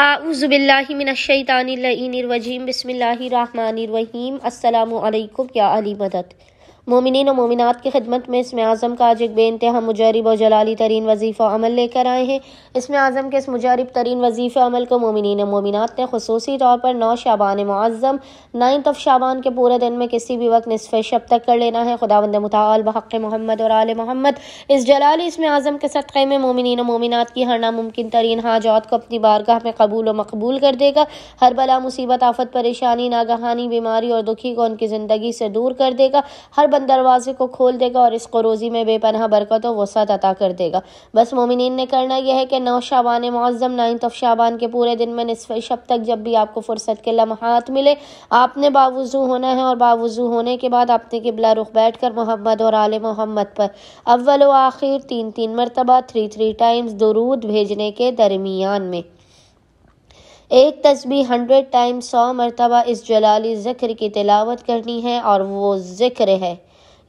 اعوذ باللہ من الشیطان اللعین الرجیم بسم اللہ الرحمن الرحیم السلام علیکم یا علی مدد۔ مومنین و مومنات کی خدمت میں اسم اعظم کا آج ایک بے انتہا مجرب و جلالی ترین وظیفہ عمل لے کر آئے ہیں۔ اسم اعظم کے اس مجرب ترین وظیفہ عمل کو مومنین و مومنات نے خصوصی طور پر 9 شعبان معظم 9 شعبان کے پورے دن میں کسی بھی وقت نصف شب تک کر لینا ہے۔ خداوند متعال بحق محمد اور آل محمد اس جلالی اسم اعظم کے صدقے میں مومنین و مومنات کی ہر ناممکن ترین حاجات کو اپنی بارگاہ میں قبول و مقبول کر دے گا۔ ہر بلا مصیبت آفت پریشانی ناگہانی بیماری اور دکھی کو ان کی زندگی سے دور کر دے گا۔ ہر بند دروازے کو کھول دے گا اور رزق و روزی میں بے پناہ برکت و وسعت عطا کر دے گا۔ بس مومنین نے کرنا یہ ہے کہ 9 شعبان معظم 9 شعبان کے پورے دن میں نصف شب تک جب بھی آپ کو فرصت کے لمحات ملے آپ نے باوضو ہونا ہے، اور باوضو ہونے کے بعد آپ نے قبلہ رخ بیٹھ کر محمد اور آل محمد پر اول و آخر 3 مرتبہ 3 ٹائمز درود بھیجنے کے درمیان میں ایک تسبیح 100 ٹائمز 100 مرتبہ اس جلالی ذکر کی تلاوت کرنی ہے، اور وہ ذکر ہے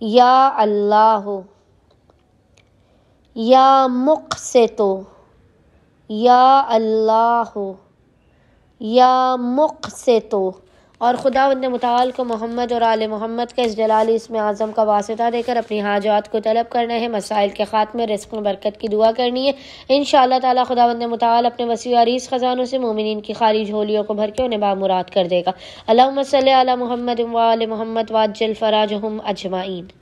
یا اللہ، یا مقسط، یا اللہ، یا مقسط۔ اور خداوند متعال کو محمد اور آل محمد کا اس جلالی اسم اعظم کا واسطہ دے کر اپنی حاجات کو طلب کرنا ہے، مسائل کے خاتمے، رزق میں برکت کی دعا کرنی ہے۔ انشاءاللہ تعالی خداوند متعال اپنے وسیع و عریض خزانوں سے مومنین کی خالی جھولیوں کو بھر کے انہیں بامراد کر دے گا۔ اللہم صلی علی محمد و آل محمد وعجل فراجہم اجمعین۔